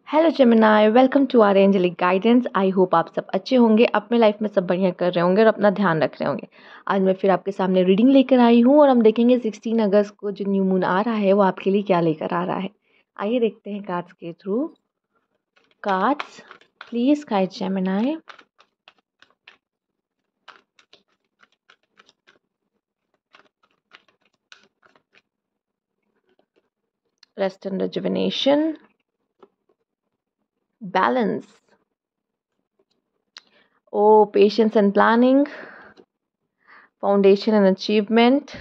Hello Gemini, welcome to our angelic guidance. I hope आप सब अच्छे होंगे, अपने लाइफ में सब बढ़िया कर रहे होंगे और अपना ध्यान रख रहे होंगे। आज मैं फिर आपके सामने रीडिंग लेकर आई हूँ और हम देखेंगे 16 अगस्त को जो न्यू मून आ रहा है वो आपके लिए क्या लेकर आ रहा है। आइए देखते हैं कार्ड्स के through. Cards please guide Gemini. Rest and rejuvenation, balance, oh patience and planning, foundation and achievement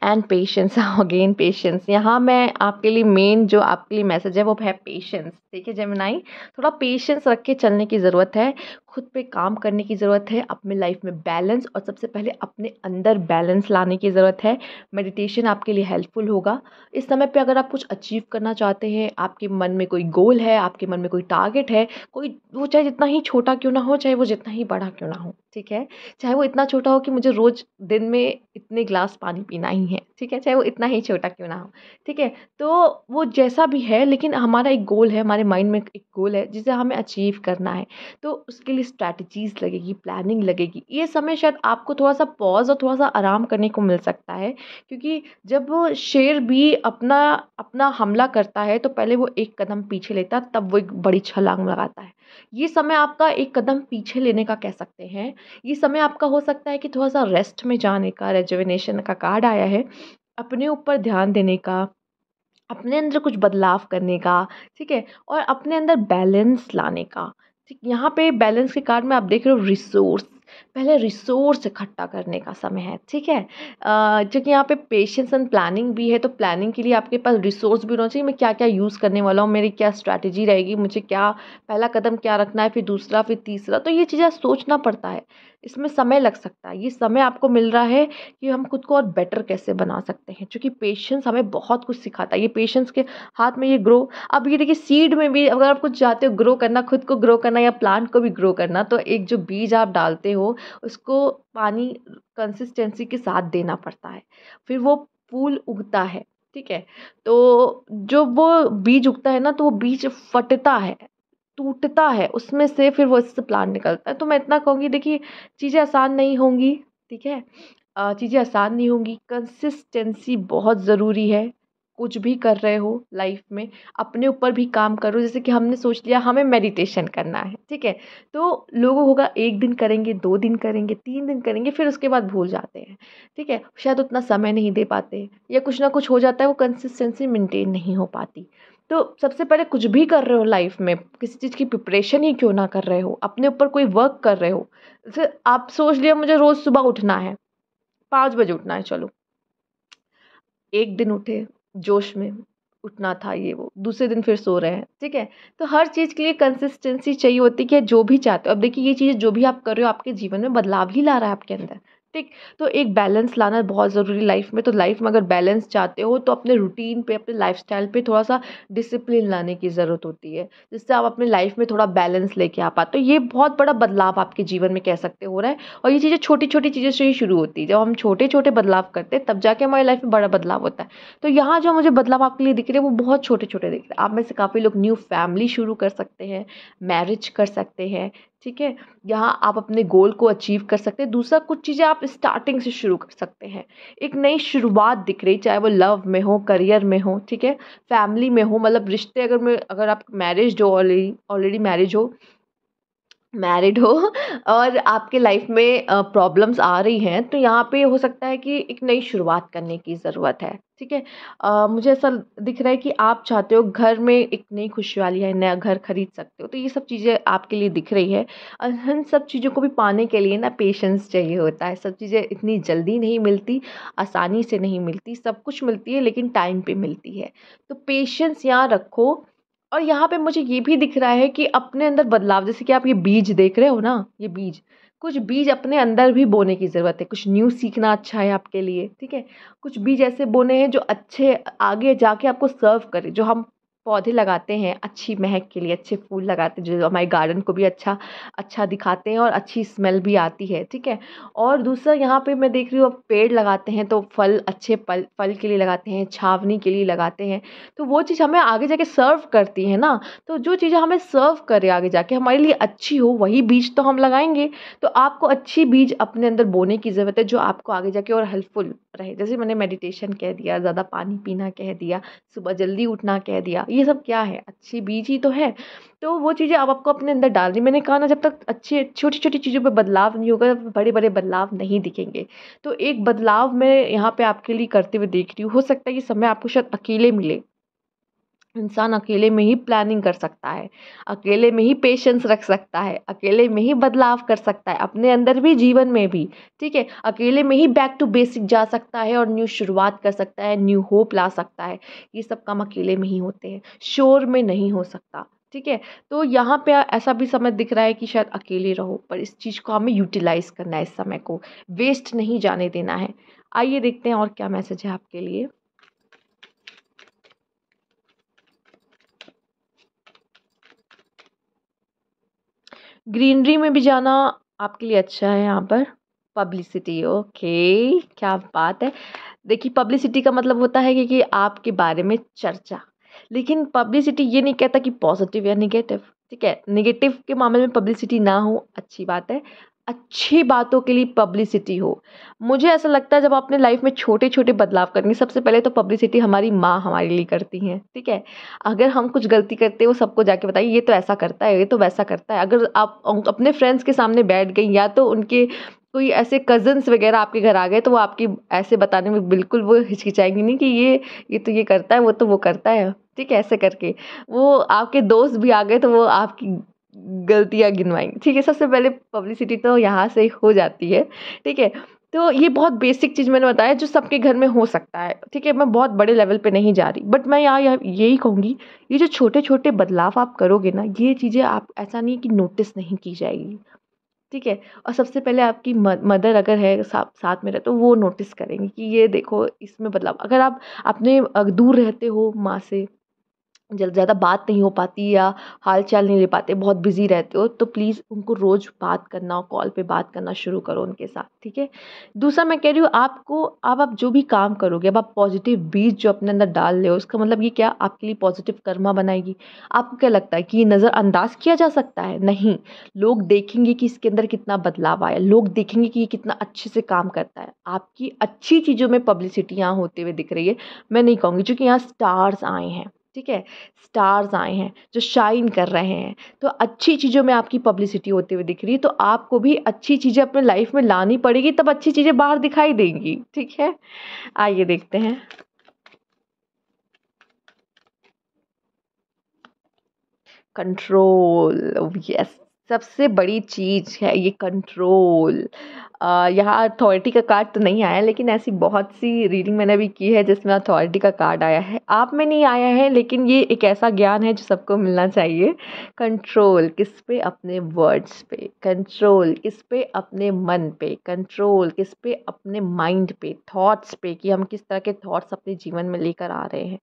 and patience. Again patience. यहाँ मैं आपके लिए मेन जो आपके लिए मैसेज है वो है पेशेंस। ठीक है जेमिनाई, थोड़ा पेशेंस रख के चलने की ज़रूरत है, खुद पे काम करने की ज़रूरत है, अपने लाइफ में बैलेंस और सबसे पहले अपने अंदर बैलेंस लाने की ज़रूरत है। मेडिटेशन आपके लिए हेल्पफुल होगा इस समय पे। अगर आप कुछ अचीव करना चाहते हैं, आपके मन में कोई गोल है, आपके मन में कोई टारगेट है, कोई वो चाहे जितना ही छोटा क्यों ना हो, चाहे वो जितना ही बड़ा क्यों ना हो, ठीक है, चाहे वो इतना छोटा हो कि मुझे रोज़ दिन में इतने ग्लास पानी पीना ही है, ठीक है, चाहे वो इतना ही छोटा क्यों ना हो, ठीक है, तो वो जैसा भी है, लेकिन हमारा एक गोल है, हमारे माइंड में एक गोल है जिसे हमें अचीव करना है। तो उसके लिए स्ट्रैटेजीज लगेगी, प्लानिंग लगेगी। ये समय शायद आपको थोड़ा सा पॉज और थोड़ा सा आराम करने को मिल सकता है, क्योंकि जब वो शेर भी अपना अपना हमला करता है तो पहले वो एक कदम पीछे लेता है, तब वो एक बड़ी छलांग लगाता है। ये समय आपका एक कदम पीछे लेने का कह सकते हैं। ये समय आपका हो सकता है कि थोड़ा सा रेस्ट में जाने का, रेजुविनेशन का कार्ड आया है, अपने ऊपर ध्यान देने का, अपने अंदर कुछ बदलाव करने का, ठीक है, और अपने अंदर बैलेंस लाने का। ठीक, यहाँ पे बैलेंस के कार्ड में आप देख रहे हो रिसोर्स, पहले रिसोर्स इकट्ठा करने का समय है, ठीक है। क्योंकि यहाँ पे पेशेंस एंड प्लानिंग भी है, तो प्लानिंग के लिए आपके पास रिसोर्स भी होना चाहिए। मैं क्या क्या यूज़ करने वाला हूँ, मेरी क्या स्ट्रैटेजी रहेगी, मुझे क्या पहला कदम क्या रखना है, फिर दूसरा, फिर तीसरा, तो ये चीज़ें सोचना पड़ता है। इसमें समय लग सकता है। ये समय आपको मिल रहा है कि हम खुद को और बेटर कैसे बना सकते हैं, क्योंकि पेशेंस हमें बहुत कुछ सिखाता है। ये पेशेंस के हाथ में ये ग्रो। अब ये देखिए, सीड में भी अगर आप कुछ चाहते हो ग्रो करना, खुद को ग्रो करना या प्लांट को भी ग्रो करना, तो एक जो बीज आप डालते हो उसको पानी कंसिस्टेंसी के साथ देना पड़ता है, फिर वो फूल उगता है, ठीक है। तो जो वो बीज उगता है ना, तो वो बीज फटता है, टूटता है, उसमें से फिर वो इससे प्लांट निकलता है। तो मैं इतना कहूँगी, देखिए चीज़ें आसान नहीं होंगी, ठीक है, चीज़ें आसान नहीं होंगी। कंसिस्टेंसी बहुत ज़रूरी है। कुछ भी कर रहे हो लाइफ में, अपने ऊपर भी काम करो। जैसे कि हमने सोच लिया हमें मेडिटेशन करना है, ठीक है, तो लोगों होगा 1 दिन करेंगे, 2 दिन करेंगे, 3 दिन करेंगे, फिर उसके बाद भूल जाते हैं, ठीक है, शायद उतना समय नहीं दे पाते या कुछ ना कुछ हो जाता है, वो कंसिस्टेंसी मेंटेन नहीं हो पाती। तो सबसे पहले कुछ भी कर रहे हो लाइफ में, किसी चीज़ की प्रिपरेशन ही क्यों ना कर रहे हो, अपने ऊपर कोई वर्क कर रहे हो। जैसे आप सोच लिया मुझे रोज़ सुबह उठना है, 5 बजे उठना है, चलो एक दिन उठे जोश में, उठना था ये वो, दूसरे दिन फिर सो रहे हैं, ठीक है। तो हर चीज़ के लिए कंसिस्टेंसी चाहिए होती है कि जो भी चाहते हो। अब देखिए, ये चीज़ें जो भी आप कर रहे हो आपके जीवन में बदलाव ही ला रहा है आपके अंदर, ठीक। तो एक बैलेंस लाना बहुत ज़रूरी लाइफ में। तो लाइफ में अगर बैलेंस चाहते हो तो अपने रूटीन पे, अपने लाइफस्टाइल पे थोड़ा सा डिसिप्लिन लाने की ज़रूरत होती है, जिससे आप अपने लाइफ में थोड़ा बैलेंस लेके आ पाते हो। ये बहुत बड़ा बदलाव आपके जीवन में कह सकते हो रहा है। और ये चीज़ें छोटी छोटी चीज़ों से ही शुरू होती है। जब हम छोटे छोटे बदलाव करते हैं तब जाके हमारी लाइफ में बड़ा बदलाव होता है। तो यहाँ जो मुझे बदलाव आपके लिए दिख रहे हैं वो बहुत छोटे छोटे दिख रहे हैं। आप में से काफ़ी लोग न्यू फैमिली शुरू कर सकते हैं, मैरिज कर सकते हैं, ठीक है। यहाँ आप अपने गोल को अचीव कर सकते हैं। दूसरा, कुछ चीज़ें आप स्टार्टिंग से शुरू कर सकते हैं। एक नई शुरुआत दिख रही, चाहे वो लव में हो, करियर में हो, ठीक है, फैमिली में हो, मतलब रिश्ते, अगर आप मैरिज हो, ऑलरेडी ऑलरेडी मैरिड हो और आपके लाइफ में प्रॉब्लम्स आ रही हैं, तो यहाँ पे हो सकता है कि एक नई शुरुआत करने की ज़रूरत है, ठीक है। मुझे ऐसा दिख रहा है कि आप चाहते हो घर में एक नई खुशहाली है, नया घर खरीद सकते हो, तो ये सब चीज़ें आपके लिए दिख रही है। इन सब चीज़ों को भी पाने के लिए ना पेशेंस चाहिए होता है। सब चीज़ें इतनी जल्दी नहीं मिलती, आसानी से नहीं मिलती, सब कुछ मिलती है लेकिन टाइम पे मिलती है। तो पेशेंस यहाँ रखो। और यहाँ पे मुझे ये भी दिख रहा है कि अपने अंदर बदलाव, जैसे कि आप ये बीज देख रहे हो ना, ये बीज, कुछ बीज अपने अंदर भी बोने की ज़रूरत है। कुछ न्यू सीखना अच्छा है आपके लिए, ठीक है। कुछ बीज ऐसे बोने हैं जो अच्छे आगे जाके आपको सर्व करे, जो हम पौधे लगाते हैं अच्छी महक के लिए, अच्छे फूल लगाते हैं जो हमारे गार्डन को भी अच्छा अच्छा दिखाते हैं और अच्छी स्मेल भी आती है, ठीक है। और दूसरा यहाँ पे मैं देख रही हूँ, अब पेड़ लगाते हैं तो फल अच्छे फल के लिए लगाते हैं, छावनी के लिए लगाते हैं, तो वो चीज़ हमें आगे जाके सर्व करती है ना। तो जो चीज़ें हमें सर्व करे आगे जाके हमारे लिए अच्छी हो, वही बीज तो हम लगाएंगे। तो आपको अच्छी बीज अपने अंदर बोने की ज़रूरत है जो आपको आगे जाके और हेल्पफुल रहे। जैसे मैंने मेडिटेशन कह दिया, ज़्यादा पानी पीना कह दिया, सुबह जल्दी उठना कह दिया, ये सब क्या है, अच्छी बीज ही तो है। तो वो चीज़ें अब आपको अपने अंदर डालनी, मैंने कहा ना, जब तक अच्छी छोटी छोटी चीज़ों पे बदलाव नहीं होगा, बड़े बड़े बदलाव नहीं दिखेंगे। तो एक बदलाव मैं यहाँ पे आपके लिए करते हुए देख रही हूँ। हो सकता है ये समय आपको शायद अकेले मिले, इंसान अकेले में ही प्लानिंग कर सकता है, अकेले में ही पेशेंस रख सकता है, अकेले में ही बदलाव कर सकता है अपने अंदर भी, जीवन में भी, ठीक है। अकेले में ही बैक टू बेसिक जा सकता है और न्यू शुरुआत कर सकता है, न्यू होप ला सकता है। ये सब काम अकेले में ही होते हैं, शोर में नहीं हो सकता, ठीक है। तो यहाँ पे ऐसा भी समय दिख रहा है कि शायद अकेले रहो, पर इस चीज़ को हमें यूटिलाइज करना है, इस समय को वेस्ट नहीं जाने देना है। आइए देखते हैं और क्या मैसेज है आपके लिए। ग्रीनरी में भी जाना आपके लिए अच्छा है। यहाँ पर पब्लिसिटी, ओके, क्या बात है। देखिए, पब्लिसिटी का मतलब होता है कि आपके बारे में चर्चा, लेकिन पब्लिसिटी ये नहीं कहता कि पॉजिटिव या निगेटिव, ठीक है। निगेटिव के मामले में पब्लिसिटी ना हो, अच्छी बात है। अच्छी बातों के लिए पब्लिसिटी हो। मुझे ऐसा लगता है जब अपने लाइफ में छोटे छोटे बदलाव करेंगे, सबसे पहले तो पब्लिसिटी हमारी माँ हमारे लिए करती हैं, ठीक है। अगर हम कुछ गलती करते हैं वो सबको जाके बताइए, ये तो ऐसा करता है, ये तो वैसा करता है। अगर आप अपने फ्रेंड्स के सामने बैठ गई, या तो उनके कोई ऐसे कज़न्स वगैरह आपके घर आ गए, तो वो आपकी ऐसे बताने में बिल्कुल वो हिचकिचाएंगी नहीं कि ये तो ये करता है, वो तो वो करता है, ठीक है। ऐसे करके वो आपके दोस्त भी आ गए तो वो आपकी गलतियाँ गिनवाएंगे, ठीक है। सबसे पहले पब्लिसिटी तो यहाँ से हो जाती है, ठीक है। तो ये बहुत बेसिक चीज़ मैंने बताया जो सबके घर में हो सकता है, ठीक है। मैं बहुत बड़े लेवल पे नहीं जा रही, बट मैं यहाँ यही कहूँगी, ये जो छोटे छोटे बदलाव आप करोगे ना, ये चीज़ें आप ऐसा नहीं कि नोटिस नहीं की जाएगी, ठीक है। और सबसे पहले आपकी मदर अगर है साथ में रहे तो वो नोटिस करेंगे कि ये देखो इसमें बदलाव। अगर आप अपने दूर रहते हो माँ से, जब ज़्यादा बात नहीं हो पाती या हाल चाल नहीं ले पाते, बहुत बिजी रहते हो, तो प्लीज़ उनको रोज़ बात करना, कॉल पे बात करना शुरू करो उनके साथ, ठीक है। दूसरा मैं कह रही हूँ आपको, अब आप जो भी काम करोगे, अब आप पॉजिटिव बीज जो अपने अंदर डाल रहे हो, उसका मतलब ये क्या आपके लिए पॉजिटिव कर्मा बनाएगी। आपको क्या लगता है कि ये नज़रअंदाज किया जा सकता है? नहीं। लोग देखेंगे कि इसके अंदर कितना बदलाव आया, लोग देखेंगे कि ये कितना अच्छे से काम करता है। आपकी अच्छी चीज़ों में पब्लिसिटी यहाँ होते हुए दिख रही है। मैं नहीं कहूँगी, क्योंकि यहाँ स्टार्स आए हैं, ठीक है। स्टार्स आए हैं जो शाइन कर रहे हैं, तो अच्छी चीज़ों में आपकी पब्लिसिटी होते हुए दिख रही है। तो आपको भी अच्छी चीज़ें अपने लाइफ में लानी पड़ेगी, तब अच्छी चीज़ें बाहर दिखाई देंगी, ठीक है। आइए देखते हैं। कंट्रोल, यस, सबसे बड़ी चीज़ है ये कंट्रोल। यहाँ अथॉरिटी का कार्ड तो नहीं आया, लेकिन ऐसी बहुत सी रीडिंग मैंने अभी की है जिसमें अथॉरिटी का कार्ड आया है। आप में नहीं आया है, लेकिन ये एक ऐसा ज्ञान है जो सबको मिलना चाहिए। कंट्रोल किस पे? अपने वर्ड्स पे। कंट्रोल किस पे? अपने मन पे। कंट्रोल किस पे? अपने माइंड पे, थॉट्स पे, कि हम किस तरह के थॉट्स अपने जीवन में लेकर आ रहे हैं,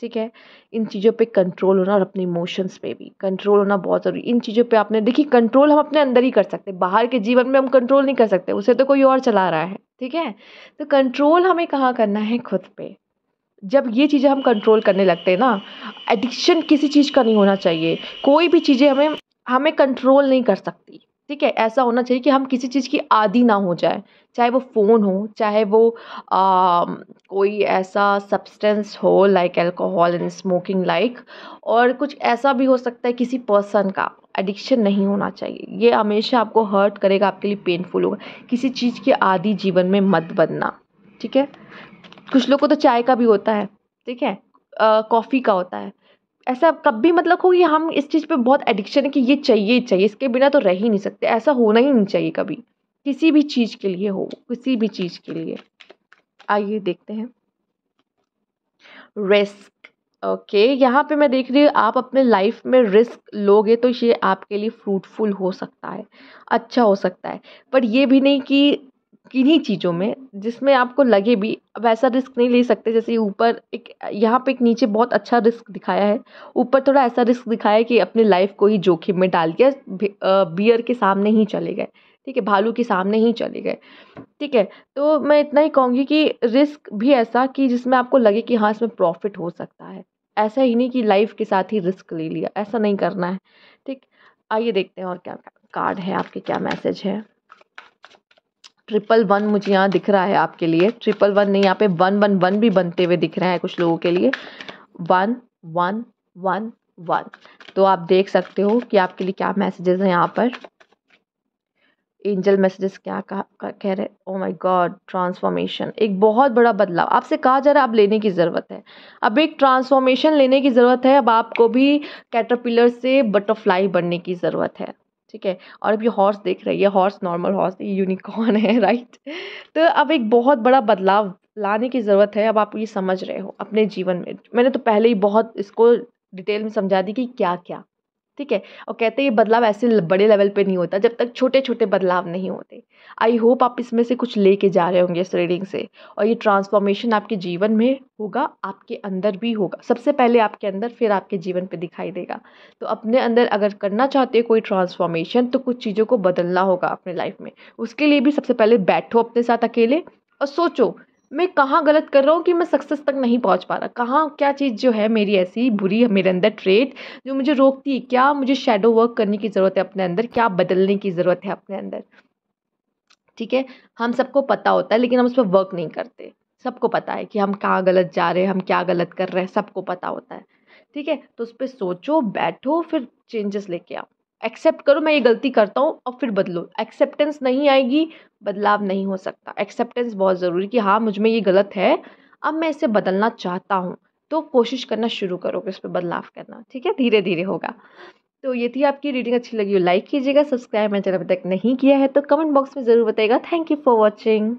ठीक है। इन चीज़ों पे कंट्रोल होना, और अपने इमोशंस पे भी कंट्रोल होना बहुत ज़रूरी। इन चीज़ों पे आपने देखिए, कंट्रोल हम अपने अंदर ही कर सकते हैं, बाहर के जीवन में हम कंट्रोल नहीं कर सकते, उसे तो कोई और चला रहा है, ठीक है। तो कंट्रोल हमें कहाँ करना है? खुद पे। जब ये चीज़ें हम कंट्रोल करने लगते हैं ना, एडिक्शन किसी चीज़ का नहीं होना चाहिए। कोई भी चीज़ें हमें हमें कंट्रोल नहीं कर सकती, ठीक है। ऐसा होना चाहिए कि हम किसी चीज़ की आदी ना हो जाए, चाहे वो फ़ोन हो, चाहे वो कोई ऐसा सब्सटेंस हो like alcohol and smoking like, और कुछ ऐसा भी हो सकता है किसी पर्सन का। एडिक्शन नहीं होना चाहिए, ये हमेशा आपको हर्ट करेगा, आपके लिए पेनफुल होगा। किसी चीज़ के आदी जीवन में मत बनना, ठीक है। कुछ लोग को तो चाय का भी होता है, ठीक है, कॉफ़ी का होता है। ऐसा कभी मतलब हो कि हम इस चीज़ पे बहुत एडिक्शन है कि ये चाहिए ही चाहिए, इसके बिना तो रह ही नहीं सकते, ऐसा होना ही नहीं चाहिए कभी, किसी भी चीज़ के लिए हो, किसी भी चीज़ के लिए। आइए देखते हैं। रिस्क, ओके, यहाँ पे मैं देख रही हूँ आप अपने लाइफ में रिस्क लोगे तो ये आपके लिए फ्रूटफुल हो सकता है, अच्छा हो सकता है, पर ये भी नहीं कि किन्हीं चीज़ों में जिसमें आपको लगे भी वैसा रिस्क नहीं ले सकते। जैसे ऊपर एक यहाँ पे एक नीचे बहुत अच्छा रिस्क दिखाया है, ऊपर थोड़ा ऐसा रिस्क दिखाया है कि अपने लाइफ को ही जोखिम में डाल के बियर के सामने ही चले गए, ठीक है, भालू के सामने ही चले गए, ठीक है। तो मैं इतना ही कहूँगी कि रिस्क भी ऐसा कि जिसमें आपको लगे कि हाँ इसमें प्रॉफिट हो सकता है, ऐसा ही नहीं कि लाइफ के साथ ही रिस्क ले लिया, ऐसा नहीं करना है, ठीक। आइए देखते हैं और क्या कार्ड है आपके, क्या मैसेज है। 111 मुझे यहाँ दिख रहा है आपके लिए, 111 नहीं, यहाँ पे 111 भी बनते हुए दिख रहा है कुछ लोगों के लिए, 1111। तो आप देख सकते हो कि आपके लिए क्या मैसेजेस हैं यहाँ पर। एंजल मैसेजेस क्या कह रहे हैं। ओ माय गॉड, ट्रांसफॉर्मेशन, एक बहुत बड़ा बदलाव आपसे कहा जा रहा है, अब लेने की ज़रूरत है, अब एक ट्रांसफॉर्मेशन लेने की ज़रूरत है। अब आपको भी कैटरपिलर से बटरफ्लाई बनने की ज़रूरत है, ठीक है। और अब ये हॉर्स देख रही है, हॉर्स नॉर्मल हॉर्स, ये यूनिकॉर्न है, राइट। तो अब एक बहुत बड़ा बदलाव लाने की ज़रूरत है। अब आप ये समझ रहे हो अपने जीवन में, मैंने तो पहले ही बहुत इसको डिटेल में समझा दी कि क्या क्या, ठीक है। और कहते हैं ये बदलाव ऐसे बड़े लेवल पे नहीं होता जब तक छोटे छोटे बदलाव नहीं होते। आई होप आप इसमें से कुछ लेके जा रहे होंगे इस रीडिंग से, और ये ट्रांसफॉर्मेशन आपके जीवन में होगा, आपके अंदर भी होगा, सबसे पहले आपके अंदर, फिर आपके जीवन पे दिखाई देगा। तो अपने अंदर अगर करना चाहते हो कोई ट्रांसफॉर्मेशन, तो कुछ चीज़ों को बदलना होगा अपने लाइफ में। उसके लिए भी सबसे पहले बैठो अपने साथ अकेले और सोचो मैं कहाँ गलत कर रहा हूँ कि मैं सक्सेस तक नहीं पहुँच पा रहा, कहाँ क्या चीज़ जो है मेरी ऐसी बुरी है, मेरे अंदर ट्रेट जो मुझे रोकती है, क्या मुझे शैडो वर्क करने की ज़रूरत है अपने अंदर, क्या बदलने की ज़रूरत है अपने अंदर, ठीक है। हम सबको पता होता है लेकिन हम उस पर वर्क नहीं करते। सबको पता है कि हम कहाँ गलत जा रहे हैं, हम क्या गलत कर रहे हैं, सबको पता होता है, ठीक है। तो उस पर सोचो, बैठो, फिर चेंजेस लेके आओ। एक्सेप्ट करो मैं ये गलती करता हूँ और फिर बदलो। एक्सेप्टेंस नहीं आएगी, बदलाव नहीं हो सकता। एक्सेप्टेंस बहुत ज़रूरी कि हाँ मुझ में ये गलत है, अब मैं इसे बदलना चाहता हूँ, तो कोशिश करना शुरू करोगे उस पर बदलाव करना, ठीक है, धीरे धीरे होगा। तो ये थी आपकी रीडिंग, अच्छी लगी हो लाइक कीजिएगा, सब्सक्राइब मैंने अभी तक नहीं किया है तो कमेंट बॉक्स में ज़रूर बताइएगा। Thank you for watching.